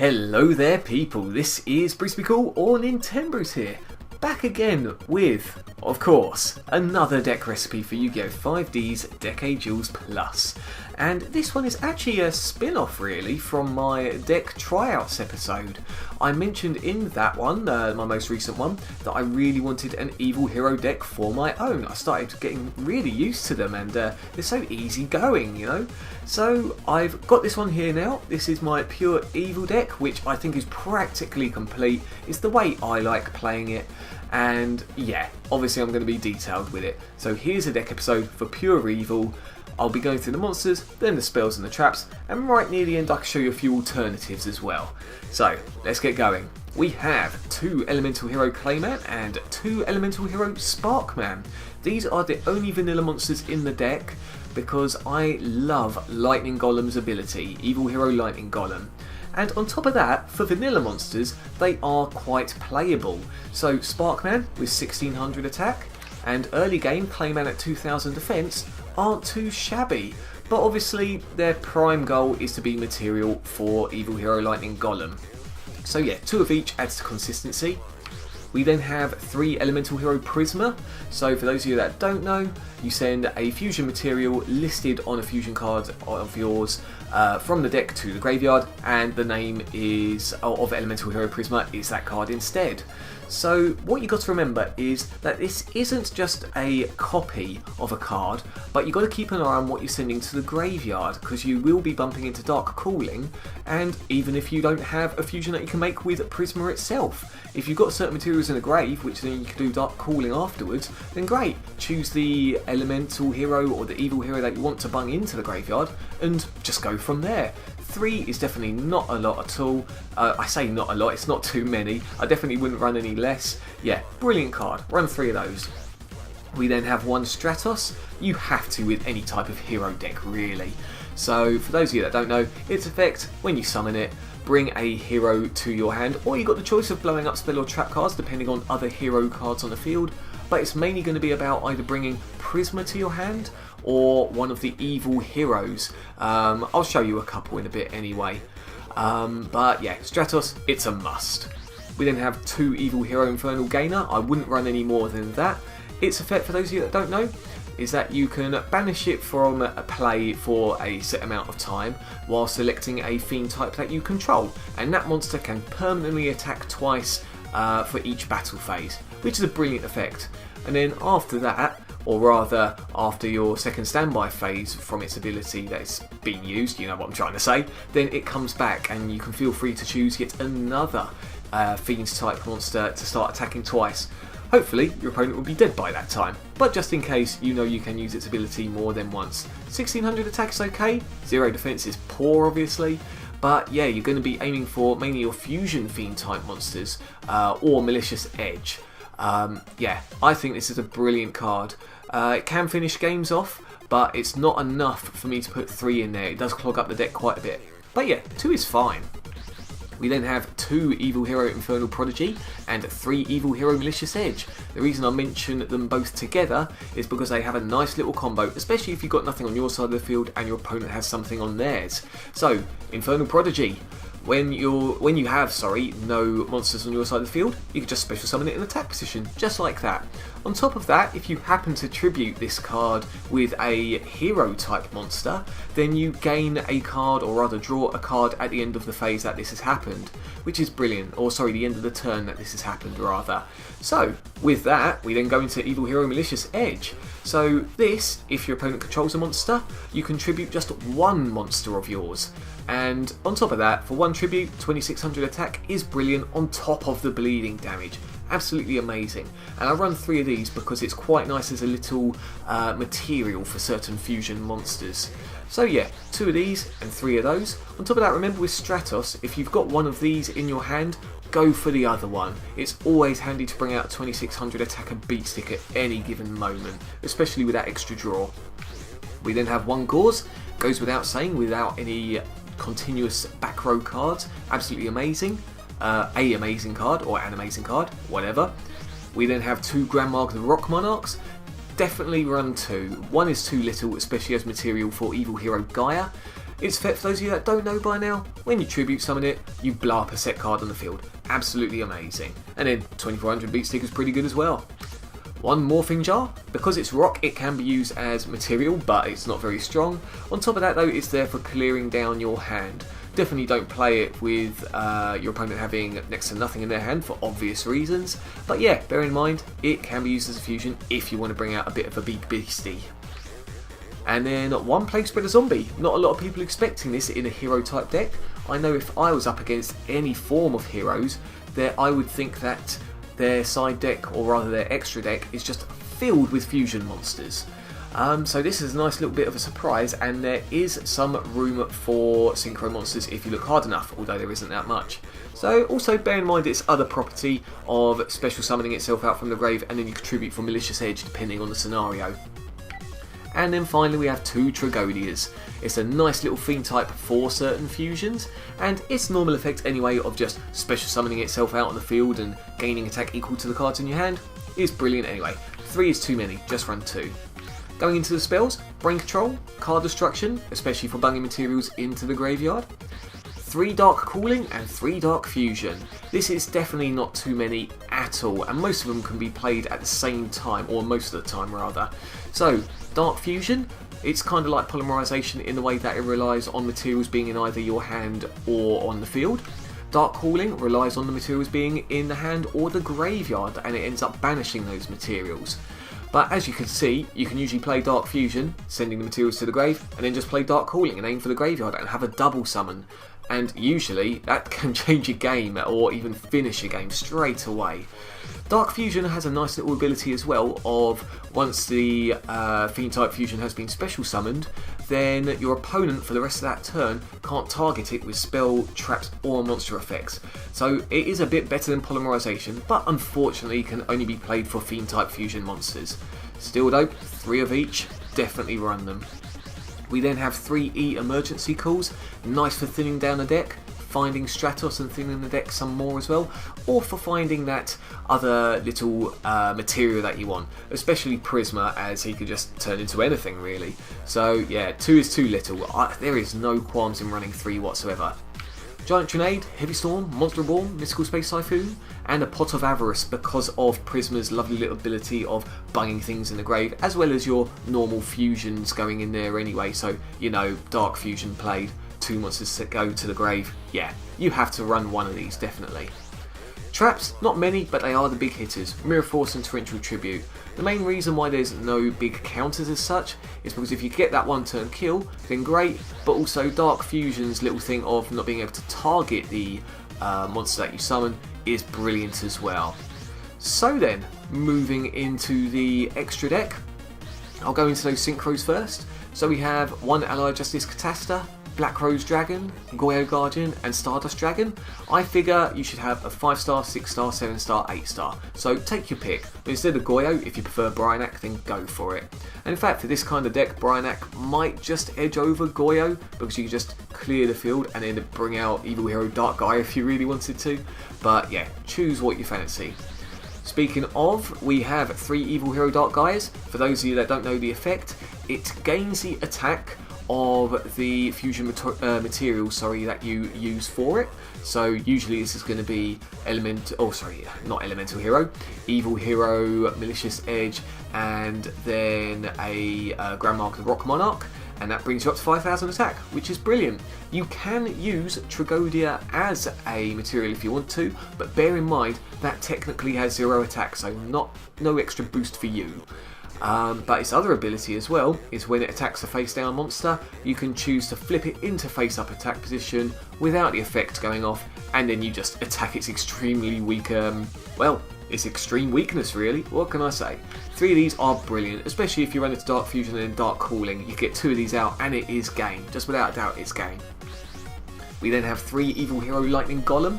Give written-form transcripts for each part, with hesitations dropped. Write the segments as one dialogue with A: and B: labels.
A: Hello there people, this is Bruce or nintenbruce here, back again with, of course, another deck recipe for Yu-Gi-Oh! 5D's Decade Duels Plus. And this one is actually a spin-off really from my deck tryouts episode. I mentioned in that one, my most recent one, that I really wanted an evil hero deck for my own. I started getting really used to them and they're so easy going, you know. So I've got this one here now. This is my pure evil deck, which I think is practically complete. It's the way I like playing it. And yeah, obviously I'm going to be detailed with it. So here's a deck episode for pure evil. I'll be going through the monsters, then the spells and the traps, and right near the end I can show you a few alternatives as well. So, let's get going. We have 2 Elemental Hero Clayman and 2 Elemental Hero Sparkman. These are the only vanilla monsters in the deck because I love Lightning Golem's ability, Evil Hero Lightning Golem. And on top of that, for vanilla monsters, they are quite playable. So Sparkman with 1600 attack, and early game Clayman at 2000 defense aren't too shabby, but obviously their prime goal is to be material for Evil Hero Lightning Golem. So yeah, 2 of each adds to consistency. We then have 3 Elemental Hero Prisma. So for those of you that don't know, you send a fusion material listed on a fusion card of yours from the deck to the graveyard, and the name is of Elemental Hero Prisma is that card instead. So what you got to remember is that this isn't just a copy of a card, but you've got to keep an eye on what you're sending to the graveyard, because you will be bumping into Dark Cooling, and even if you don't have a fusion that you can make with Prisma itself, if you've got certain materials in the grave, which then you can do Dark Cooling afterwards, then great, choose the Elemental Hero or the Evil Hero that you want to bung into the graveyard, and just go from there. 3 is definitely not a lot at all. I say not a lot, it's not too many. I definitely wouldn't run any less. Yeah, brilliant card. Run 3 of those. We then have 1 Stratos. You have to with any type of hero deck, really. So, for those of you that don't know, its effect, when you summon it, bring a hero to your hand, or you've got the choice of blowing up spell or trap cards depending on other hero cards on the field, but it's mainly going to be about either bringing Prisma to your hand or one of the evil heroes. I'll show you a couple in a bit anyway. But yeah, Stratos, it's a must. We then have 2 Evil Hero Infernal Gainer. I wouldn't run any more than that. Its effect, for those of you that don't know, is that you can banish it from a play for a set amount of time while selecting a Fiend type that you control, and that monster can permanently attack twice for each battle phase, which is a brilliant effect. And then after that, or rather after your second standby phase from its ability that it's been used, you know what I'm trying to say, then it comes back and you can feel free to choose yet another Fiend type monster to start attacking twice. Hopefully your opponent will be dead by that time, but just in case, you know you can use its ability more than once. 1600 attack is okay, 0 defense is poor obviously, but yeah, you're going to be aiming for mainly your fusion Fiend type monsters or Malicious Edge. Yeah, I think this is a brilliant card. It can finish games off, but it's not enough for me to put 3 in there. It does clog up the deck quite a bit. But yeah, 2 is fine. We then have 2 Evil Hero Infernal Prodigy and 3 Evil Hero Malicious Edge. The reason I mention them both together is because they have a nice little combo, especially if you've got nothing on your side of the field and your opponent has something on theirs. So, Infernal Prodigy. When you have no monsters on your side of the field, you can just special summon it in attack position, just like that. On top of that, if you happen to tribute this card with a hero type monster, then you gain a card, or rather draw a card at the end of the phase that this has happened, which is brilliant, or sorry, the end of the turn that this has happened rather. So, with that, we then go into Evil Hero Malicious Edge. So this, if your opponent controls a monster, you can tribute just 1 monster of yours. And on top of that, for 1 tribute, 2600 attack is brilliant on top of the bleeding damage. Absolutely amazing. And I run 3 of these because it's quite nice as a little material for certain fusion monsters. So yeah, 2 of these and 3 of those. On top of that, remember with Stratos, if you've got one of these in your hand, go for the other one. It's always handy to bring out a 2600 attack and beat stick at any given moment, especially with that extra draw. We then have 1 Gorz, goes without saying, without any continuous back row cards. Absolutely amazing. A amazing card, or an amazing card, whatever. We then have 2 Granmarg the Rock Monarchs. Definitely run 2. 1 is too little, especially as material for Evil Hero Gaia. Its effect, for those of you that don't know by now, when you tribute summon it, you blow up a set card on the field. Absolutely amazing. And then 2400 beat stick is pretty good as well. One Morphing Jar. Because it's rock, it can be used as material, but it's not very strong. On top of that though, it's there for clearing down your hand. Definitely don't play it with your opponent having next to nothing in their hand for obvious reasons. But yeah, bear in mind, it can be used as a fusion if you want to bring out a bit of a big beastie. And then one Plaguespreader Zombie. Not a lot of people expecting this in a hero type deck. I know if I was up against any form of heroes, I would think that their side deck, or rather their extra deck, is just filled with fusion monsters. So this is a nice little bit of a surprise, and there is some room for synchro monsters if you look hard enough, although there isn't that much. So also bear in mind its other property of special summoning itself out from the grave, and then you contribute for Malicious Edge depending on the scenario. And then finally we have two Tragoedias. It's a nice little Fiend type for certain fusions, and its normal effect anyway of just special summoning itself out on the field and gaining attack equal to the cards in your hand is brilliant anyway. 3 is too many, just run 2. Going into the spells, Brain Control, Card Destruction, especially for bunging materials into the graveyard. 3 Dark Cooling and 3 Dark Fusion. This is definitely not too many at all, and most of them can be played at the same time, or most of the time rather. So, Dark Fusion, it's kind of like polymerization in the way that it relies on materials being in either your hand or on the field. Dark Cooling relies on the materials being in the hand or the graveyard, and it ends up banishing those materials. But as you can see, you can usually play Dark Fusion, sending the materials to the grave, and then just play Dark Cooling and aim for the graveyard and have a double summon. And usually that can change a game or even finish a game straight away. Dark Fusion has a nice little ability as well of once the Fiend type fusion has been special summoned, then your opponent for the rest of that turn can't target it with spell, traps or monster effects. So it is a bit better than polymerization, but unfortunately can only be played for Fiend type fusion monsters. Still though, 3 of each, definitely run them. We then have 3 emergency calls, nice for thinning down a deck, finding Stratos and thinning the deck some more as well, or for finding that other little material that you want, especially Prisma, as he could just turn into anything really. So yeah, 2 is too little. There is no qualms in running 3 whatsoever. Giant Trunade, Heavy Storm, Monster Reborn, Mystical Space Typhoon, and a Pot of Avarice because of Prisma's lovely little ability of bunging things in the grave, as well as your normal fusions going in there anyway. So, you know, Dark Fusion played, 2 monsters that go to the grave. Yeah, you have to run one of these, definitely. Traps, not many, but they are the big hitters, Mirror Force and Torrential Tribute. The main reason why there's no big counters as such is because if you get that 1-turn kill, then great, but also Dark Fusion's little thing of not being able to target the monster that you summon is brilliant as well. So then, moving into the extra deck, I'll go into those synchros first. So we have 1 Allied Justice Catastor, Black Rose Dragon, Goyo Guardian and Stardust Dragon. I figure you should have a 5-star, 6-star, 7-star, 8-star. So take your pick. But instead of Goyo, if you prefer Bryanak, then go for it. And in fact, for this kind of deck, Bryanak might just edge over Goyo because you can just clear the field and then bring out Evil Hero Dark Gaia if you really wanted to. But yeah, choose what you fancy. Speaking of, we have 3 Evil Hero Dark Gaias. For those of you that don't know the effect, it gains the attack of the fusion material that you use for it. So usually this is going to be not Elemental Hero, Evil Hero, Malicious Edge, and then a Granmarg the Rock Monarch, and that brings you up to 5,000 attack, which is brilliant. You can use Tragoedia as a material if you want to, but bear in mind that technically has 0 attack, so no extra boost for you. But its other ability as well is when it attacks a face down monster, you can choose to flip it into face up attack position without the effect going off, and then you just attack its extremely weak, its extreme weakness really, what can I say? 3 of these are brilliant, especially if you run into Dark Fusion and Dark Cooling. You get 2 of these out and it is game, just without a doubt it's game. We then have 3 Evil Hero Lightning Golem.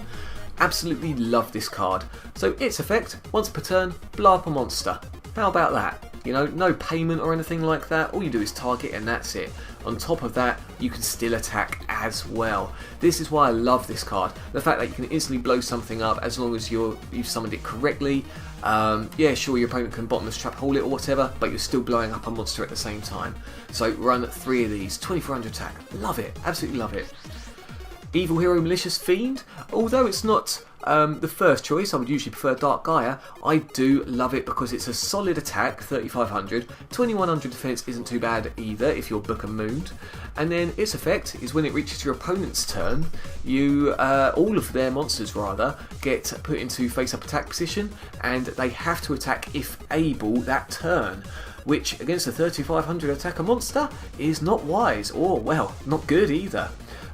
A: Absolutely love this card. So its effect, once per turn, blow up a monster. How about that? You know, no payment or anything like that, all you do is target and that's it. On top of that, you can still attack as well. This is why I love this card. The fact that you can instantly blow something up as long as you've summoned it correctly. Yeah, sure, your opponent can bottomless trap hole it or whatever, but you're still blowing up a monster at the same time. So run 3 of these, 2400 attack. Love it, absolutely love it. Evil Hero Malicious Fiend, although it's not the first choice, I would usually prefer Dark Gaia. I do love it because it's a solid attack, 3500, 2100 defense isn't too bad either if you're Book and Mooned. And then its effect is when it reaches your opponent's turn, you all of their monsters rather get put into face-up attack position, and they have to attack if able that turn, which against a 3500 attacker monster is not wise, or well, not good either.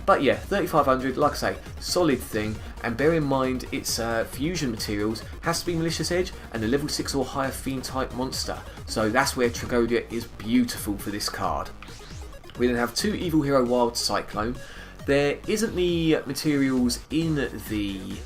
A: But yeah, 3500, like I say, solid thing, and bear in mind its fusion materials has to be Malicious Edge and a level 6 or higher Fiend type monster, so that's where Tragoedia is beautiful for this card. We then have 2 Evil Hero Wild Cyclone. There isn't the materials in the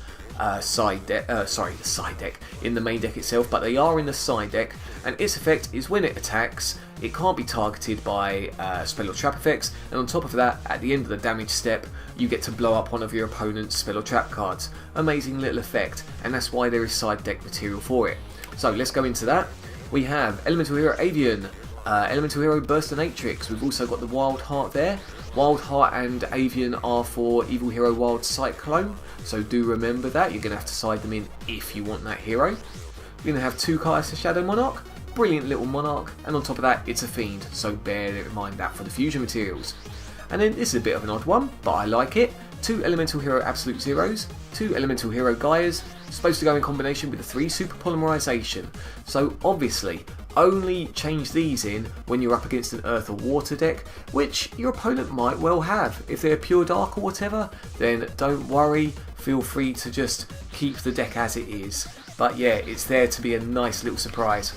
A: side deck, in the main deck itself, but they are in the side deck, and its effect is when it attacks, it can't be targeted by spell or trap effects, and on top of that, at the end of the damage step, you get to blow up one of your opponent's spell or trap cards. Amazing little effect, and that's why there is side deck material for it. So let's go into that. We have Elemental Hero Avian, Elemental Hero Burstinatrix. We've also got the Wild Heart there. Wild Heart and Avian are for Evil Hero Wild Cyclone, so do remember that. You're going to have to side them in if you want that hero. You're going to have 2 Catastor Shadow Monarch. Brilliant little Monarch, and on top of that it's a Fiend, so bear in mind that for the fusion materials. And then this is a bit of an odd one, but I like it. 2 Elemental Hero Absolute Zeros, 2 Elemental Hero Gaias, supposed to go in combination with the 3 Super Polymerization. So obviously, only change these in when you're up against an Earth or Water deck, which your opponent might well have. If they're pure Dark or whatever, then don't worry, feel free to just keep the deck as it is. But yeah, it's there to be a nice little surprise.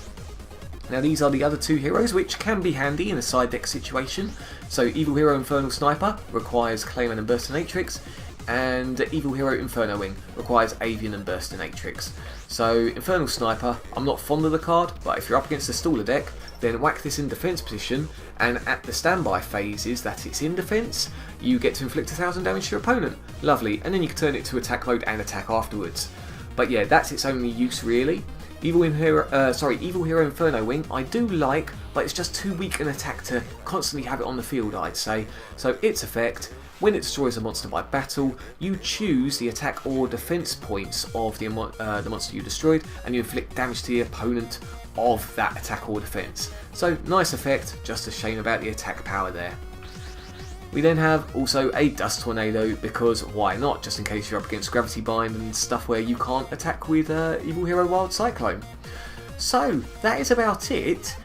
A: Now these are the other 2 heroes which can be handy in a side deck situation. So Evil Hero Infernal Sniper requires Clayman and Burstinatrix, and Evil Hero Inferno Wing requires Avian and Burstinatrix. So Infernal Sniper, I'm not fond of the card, but if you're up against a Staller deck, then whack this in defense position, and at the standby phases that it's in defense, you get to inflict 1000 damage to your opponent. Lovely, and then you can turn it to attack mode and attack afterwards. But yeah, that's its only use really. Evil Hero Inferno Wing I do like, but it's just too weak an attack to constantly have it on the field, I'd say. So its effect, when it destroys a monster by battle, you choose the attack or defense points of the monster you destroyed, and you inflict damage to the opponent of that attack or defense. So nice effect, just a shame about the attack power there. We then have also a Dust Tornado, because why not, just in case you're up against Gravity Bind and stuff where you can't attack with Evil Hero Wild Cyclone. So that is about it.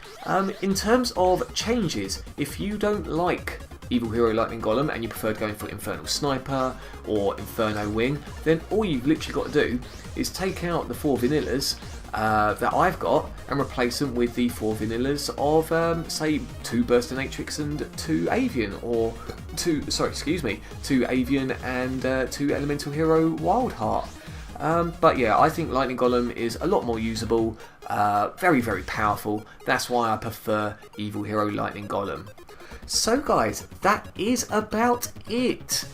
A: In terms of changes, if you don't like Evil Hero Lightning Golem and you prefer going for Infernal Sniper or Inferno Wing, then all you've literally got to do is take out the 4 vanillas that I've got and replace them with the 4 vanillas of say 2 Burstinatrix and 2 Avian, or 2 Avian and 2 Elemental Hero Wild Heart. But yeah, I think Lightning Golem is a lot more usable, very very powerful. That's why I prefer Evil Hero Lightning Golem. So guys, that is about it.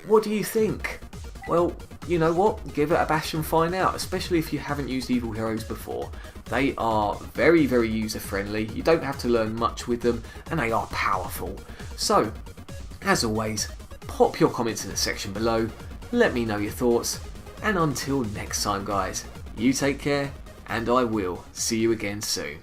A: What do you think? Well, you know what, give it a bash and find out, especially if you haven't used Evil Heroes before. They are very very user friendly, you don't have to learn much with them, and they are powerful. So, as always, pop your comments in the section below, let me know your thoughts, and until next time guys, you take care, and I will see you again soon.